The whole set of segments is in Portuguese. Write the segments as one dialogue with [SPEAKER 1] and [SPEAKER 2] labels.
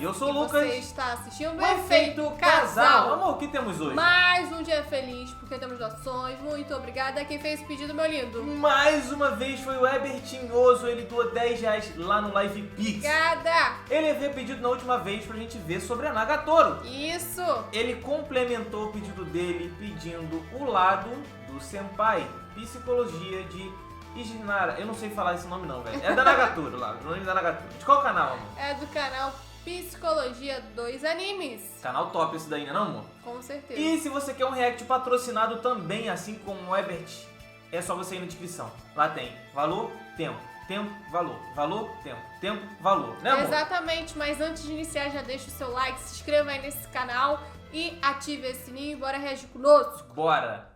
[SPEAKER 1] E eu sou o
[SPEAKER 2] e
[SPEAKER 1] Lucas.
[SPEAKER 2] você está assistindo
[SPEAKER 1] O Efeito Casal. Amor, o que temos hoje?
[SPEAKER 2] Mais um dia feliz, porque temos doações. Muito obrigada a quem fez esse pedido, meu lindo.
[SPEAKER 1] Mais uma vez foi o Ebertinhoso, ele doou R$10 lá no Live Pix.
[SPEAKER 2] Obrigada!
[SPEAKER 1] Ele havia pedido na última vez pra gente ver sobre a Nagatoro.
[SPEAKER 2] Isso!
[SPEAKER 1] Ele complementou o pedido dele pedindo o lado do Senpai, Psicologia de Iginara. Eu não sei falar esse nome não, velho. É da Nagatoro lá, o nome da Nagatoro. De qual canal, amor?
[SPEAKER 2] É do canal Psicologia 2 Animes.
[SPEAKER 1] Canal top esse daí, né não, amor?
[SPEAKER 2] Com certeza.
[SPEAKER 1] E se você quer um react patrocinado também, assim como o Ebert, é só você ir na descrição. Lá tem valor, tempo, tempo, valor, valor, tempo, tempo, valor. Né, amor?
[SPEAKER 2] Exatamente, mas antes de iniciar já deixa o seu like, se inscreva aí nesse canal e ative esse sininho e bora reagir conosco.
[SPEAKER 1] Bora!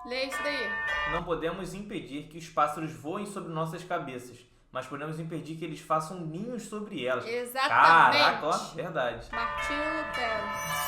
[SPEAKER 2] Lê isso daí.
[SPEAKER 1] Não podemos impedir que os pássaros voem sobre nossas cabeças, mas podemos impedir que eles façam ninhos sobre elas.
[SPEAKER 2] Exatamente.
[SPEAKER 1] Caraca, ó, verdade.
[SPEAKER 2] Martinho Lutero.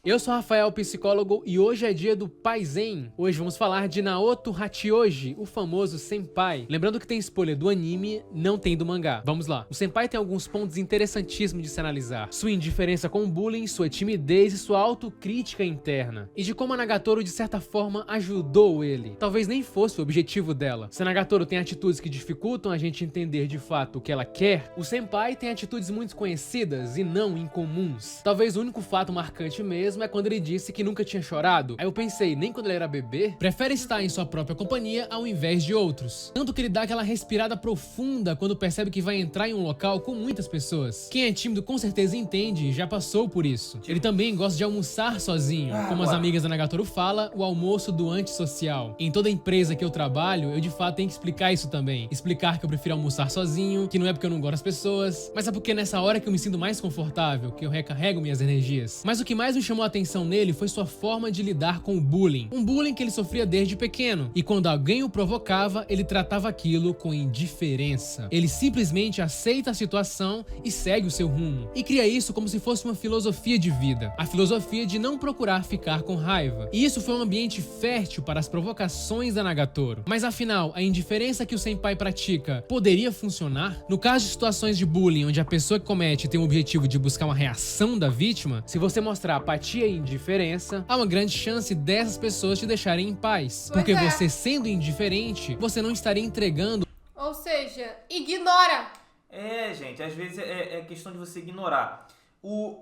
[SPEAKER 3] Eu sou Rafael, psicólogo, e hoje é dia do Paizen. Hoje vamos falar de Naoto Hachioji, o famoso senpai. Lembrando que tem spoiler do anime, não tem do mangá. Vamos lá. O senpai tem alguns pontos interessantíssimos de se analisar. Sua indiferença com o bullying, sua timidez e sua autocrítica interna. E de como a Nagatoro, de certa forma, ajudou ele. Talvez nem fosse o objetivo dela. Se a Nagatoro tem atitudes que dificultam a gente entender de fato o que ela quer, o senpai tem atitudes muito conhecidas e não incomuns. Talvez o único fato marcante mesmo é quando ele disse que nunca tinha chorado. Aí eu pensei, nem quando ele era bebê, prefere estar em sua própria companhia ao invés de outros. Tanto que ele dá aquela respirada profunda quando percebe que vai entrar em um local com muitas pessoas. Quem é tímido com certeza entende e já passou por isso. Ele também gosta de almoçar sozinho. Como as amigas da Nagatoro falam, o almoço do antissocial. Em toda empresa que eu trabalho, eu de fato tenho que explicar isso também. Explicar que eu prefiro almoçar sozinho, que não é porque eu não gosto das pessoas, mas é porque nessa hora que eu me sinto mais confortável, que eu recarrego minhas energias. Mas o que mais me chamou a atenção nele foi sua forma de lidar com o bullying. Um bullying que ele sofria desde pequeno. E quando alguém o provocava, ele tratava aquilo com indiferença. Ele simplesmente aceita a situação e segue o seu rumo. E cria isso como se fosse uma filosofia de vida. A filosofia de não procurar ficar com raiva. E isso foi um ambiente fértil para as provocações da Nagatoro. Mas afinal, a indiferença que o senpai pratica poderia funcionar? No caso de situações de bullying, onde a pessoa que comete tem o objetivo de buscar uma reação da vítima, se você mostrar apatia e indiferença, há uma grande chance dessas pessoas te deixarem em paz. Porque você sendo indiferente, você não estaria entregando.
[SPEAKER 2] Ou seja, ignora.
[SPEAKER 1] É, gente, às vezes é questão de você ignorar.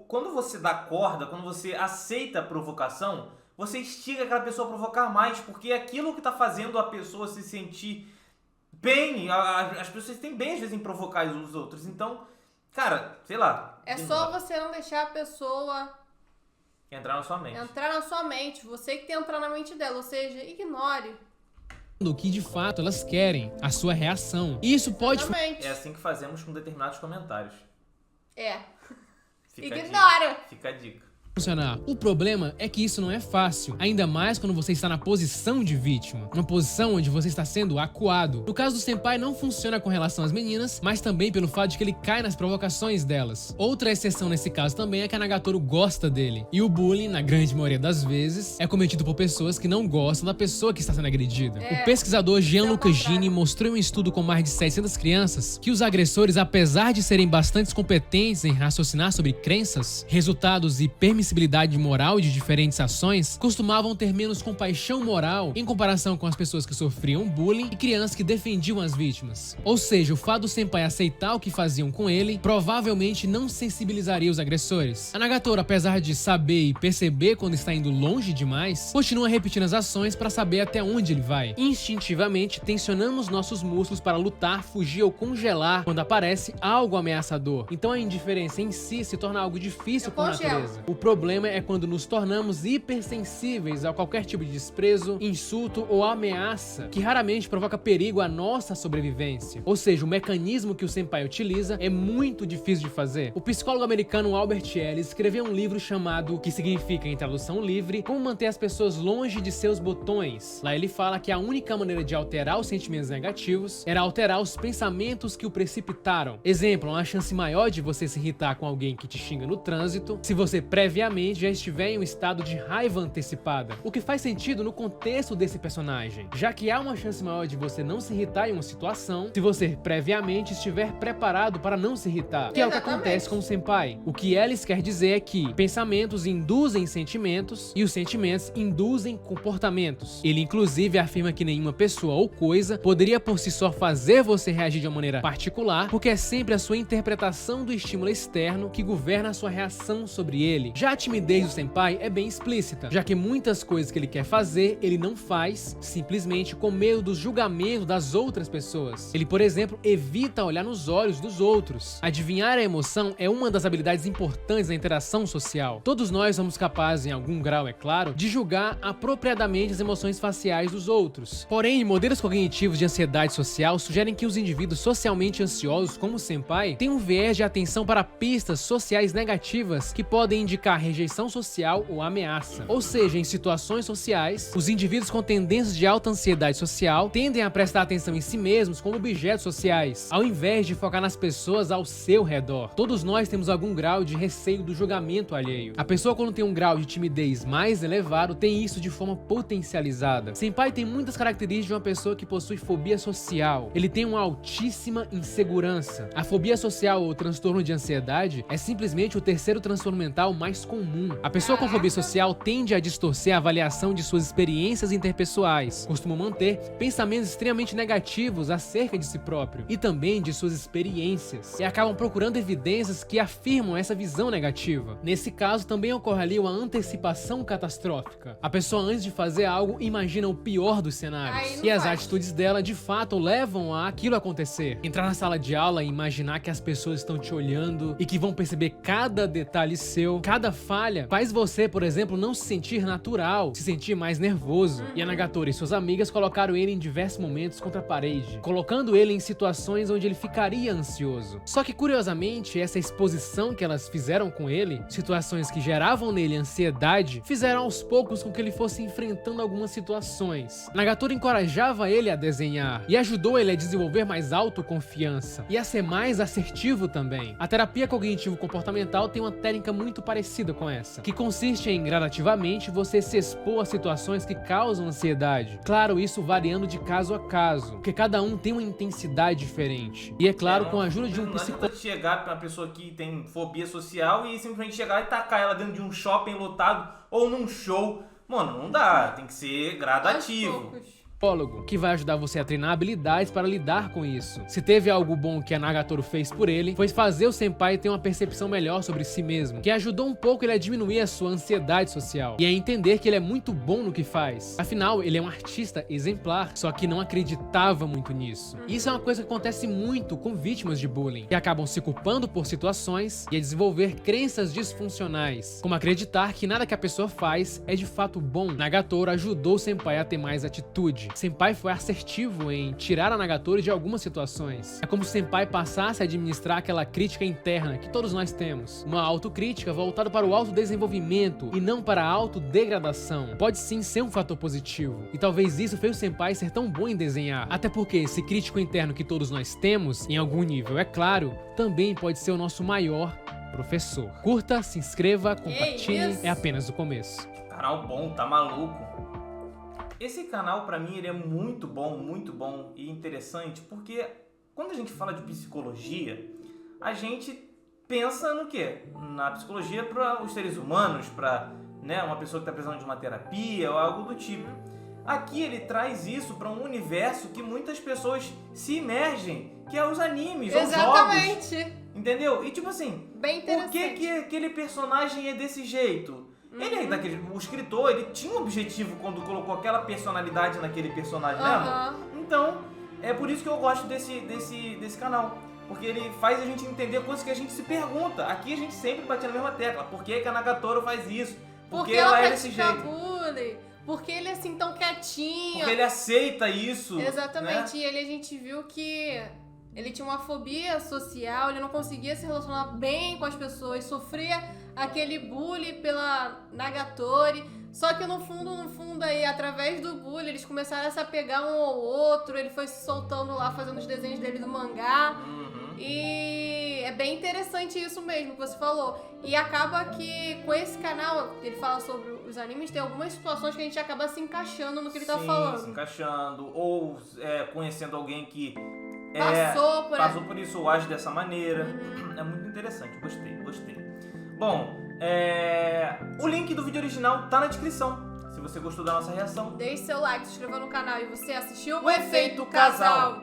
[SPEAKER 1] Quando você dá corda, quando você aceita a provocação, você instiga aquela pessoa a provocar mais, porque é aquilo que tá fazendo a pessoa se sentir bem. As pessoas têm bem, às vezes, em provocar os outros. Então, cara, sei lá.
[SPEAKER 2] É só você não deixar a pessoa
[SPEAKER 1] entrar na sua mente.
[SPEAKER 2] entrar na sua mente. Você que tem que entrar na mente dela. Ou seja, ignore.
[SPEAKER 3] O que de fato elas querem, a sua reação. E isso pode
[SPEAKER 2] Exatamente.
[SPEAKER 1] É assim que fazemos com determinados comentários.
[SPEAKER 2] É.
[SPEAKER 1] Fica a
[SPEAKER 2] Ignora.
[SPEAKER 1] dica. Fica a dica.
[SPEAKER 3] funcionar. O problema é que isso não é fácil, ainda mais quando você está na posição de vítima, uma posição onde você está sendo acuado. No caso do senpai não funciona com relação às meninas, mas também pelo fato de que ele cai nas provocações delas. Outra exceção nesse caso também é que a Nagatoro gosta dele, e o bullying, na grande maioria das vezes, é cometido por pessoas que não gostam da pessoa que está sendo agredida. O pesquisador Gianluca Gini mostrou em um estudo com mais de 600 crianças que os agressores, apesar de serem bastante competentes em raciocinar sobre crenças, resultados e permissibilidade moral de diferentes ações, costumavam ter menos compaixão moral em comparação com as pessoas que sofriam bullying e crianças que defendiam as vítimas. Ou seja, o fato do senpai aceitar o que faziam com ele provavelmente não sensibilizaria os agressores. A Nagatoro, apesar de saber e perceber quando está indo longe demais, continua repetindo as ações para saber até onde ele vai. Instintivamente, tensionamos nossos músculos para lutar, fugir ou congelar quando aparece algo ameaçador. Então a indiferença em si se torna algo difícil por natureza. O problema é quando nos tornamos hipersensíveis a qualquer tipo de desprezo, insulto ou ameaça, que raramente provoca perigo à nossa sobrevivência. Ou seja, o mecanismo que o senpai utiliza é muito difícil de fazer. O psicólogo americano Albert Ellis escreveu um livro chamado, que significa em tradução livre, Como Manter as Pessoas Longe de Seus Botões. Lá ele fala que a única maneira de alterar os sentimentos negativos era alterar os pensamentos que o precipitaram. Exemplo, uma chance maior de você se irritar com alguém que te xinga no trânsito se você previamente previamente já estiver em um estado de raiva antecipada, o que faz sentido no contexto desse personagem, já que há uma chance maior de você não se irritar em uma situação se você previamente estiver preparado para não se irritar, que é o que acontece com o senpai. O que Ellis quer dizer é que pensamentos induzem sentimentos e os sentimentos induzem comportamentos. Ele inclusive afirma que nenhuma pessoa ou coisa poderia por si só fazer você reagir de uma maneira particular, porque é sempre a sua interpretação do estímulo externo que governa a sua reação sobre ele. Já a timidez do senpai é bem explícita, já que muitas coisas que ele quer fazer, ele não faz, simplesmente com medo do julgamento das outras pessoas. Ele, por exemplo, evita olhar nos olhos dos outros. Adivinhar a emoção é uma das habilidades importantes da interação social. Todos nós somos capazes, em algum grau, é claro, de julgar apropriadamente as emoções faciais dos outros. Porém, modelos cognitivos de ansiedade social sugerem que os indivíduos socialmente ansiosos, como o senpai, têm um viés de atenção para pistas sociais negativas que podem indicar rejeição social ou ameaça. Ou seja, em situações sociais, os indivíduos com tendências de alta ansiedade social tendem a prestar atenção em si mesmos como objetos sociais, ao invés de focar nas pessoas ao seu redor. Todos nós temos algum grau de receio do julgamento alheio. A pessoa, quando tem um grau de timidez mais elevado, tem isso de forma potencializada. Senpai tem muitas características de uma pessoa que possui fobia social. Ele tem uma altíssima insegurança. A fobia social ou transtorno de ansiedade é simplesmente o terceiro transtorno mental mais comum. A pessoa com fobia social tende a distorcer a avaliação de suas experiências interpessoais, costuma manter pensamentos extremamente negativos acerca de si próprio e também de suas experiências, e acabam procurando evidências que afirmam essa visão negativa. Nesse caso, também ocorre ali uma antecipação catastrófica. A pessoa, antes de fazer algo, imagina o pior dos cenários, e as atitudes dela, de fato, levam a aquilo acontecer. Entrar na sala de aula e imaginar que as pessoas estão te olhando e que vão perceber cada detalhe seu, cada falha, faz você, por exemplo, não se sentir natural, se sentir mais nervoso. E a Nagatoro e suas amigas colocaram ele em diversos momentos contra a parede, colocando ele em situações onde ele ficaria ansioso. Só que, curiosamente, essa exposição que elas fizeram com ele, situações que geravam nele ansiedade, fizeram aos poucos com que ele fosse enfrentando algumas situações. Nagatoro encorajava ele a desenhar e ajudou ele a desenvolver mais autoconfiança e a ser mais assertivo também. A terapia cognitivo-comportamental tem uma técnica muito parecida com essa, que consiste em, gradativamente, você se expor a situações que causam ansiedade. Claro, isso variando de caso a caso, porque cada um tem uma intensidade diferente. E é claro, com a ajuda de um psicólogo...
[SPEAKER 1] Não chegar pra uma pessoa que tem fobia social e simplesmente chegar e tacar ela dentro de um shopping lotado ou num show. Mano, não dá, tem que ser gradativo.
[SPEAKER 3] Que vai ajudar você a treinar habilidades para lidar com isso. Se teve algo bom que a Nagatoro fez por ele, foi fazer o senpai ter uma percepção melhor sobre si mesmo, que ajudou um pouco ele a diminuir a sua ansiedade social e a entender que ele é muito bom no que faz. Afinal, ele é um artista exemplar, só que não acreditava muito nisso. Isso é uma coisa que acontece muito com vítimas de bullying, que acabam se culpando por situações e a desenvolver crenças disfuncionais, como acreditar que nada que a pessoa faz é de fato bom. Nagatoro ajudou o senpai a ter mais atitude. Senpai foi assertivo em tirar a Nagatoro de algumas situações. É como se Senpai passasse a administrar aquela crítica interna que todos nós temos. Uma autocrítica voltada para o autodesenvolvimento e não para a autodegradação. Pode sim ser um fator positivo. E talvez isso fez o Senpai ser tão bom em desenhar. Até porque esse crítico interno que todos nós temos, em algum nível, é claro, também pode ser o nosso maior professor. Curta, se inscreva, compartilhe. É apenas o começo.
[SPEAKER 1] Canal bom, tá maluco? Esse canal, pra mim, ele é muito bom e interessante, porque quando a gente fala de psicologia, a gente pensa no quê? Na psicologia para os seres humanos, para, né, uma pessoa que está precisando de uma terapia ou algo do tipo. Aqui ele traz isso para um universo que muitas pessoas se imergem, que é os animes ou jogos. Entendeu? E tipo assim, por que aquele personagem é desse jeito? Ele o escritor, ele tinha um objetivo quando colocou aquela personalidade naquele personagem, lembra? Então, é por isso que eu gosto desse canal. Porque ele faz a gente entender coisas que a gente se pergunta. Aqui a gente sempre bate na mesma tecla. Por que a Nagatoro faz isso? Por que ela é desse jeito?
[SPEAKER 2] Bullying? Por que ele é assim tão quietinho?
[SPEAKER 1] Porque ele aceita isso.
[SPEAKER 2] Exatamente.
[SPEAKER 1] Né?
[SPEAKER 2] E ele, a gente viu que ele tinha uma fobia social, ele não conseguia se relacionar bem com as pessoas, sofria aquele bullying pela Nagatoro. Só que no fundo aí, através do bullying, eles começaram a se apegar um ao outro, ele foi se soltando lá, fazendo os desenhos dele do mangá. E é bem interessante isso mesmo que você falou. E acaba que com esse canal, ele fala sobre os animes, tem algumas situações que a gente acaba se encaixando no que ele tá falando.
[SPEAKER 1] Se encaixando, ou conhecendo alguém que
[SPEAKER 2] Passou
[SPEAKER 1] por isso ou age dessa maneira. É muito interessante, gostei. Bom, o link do vídeo original tá na descrição. Se você gostou da nossa reação,
[SPEAKER 2] Deixe seu like, se inscreva no canal e você assistiu
[SPEAKER 1] O Efeito Casal.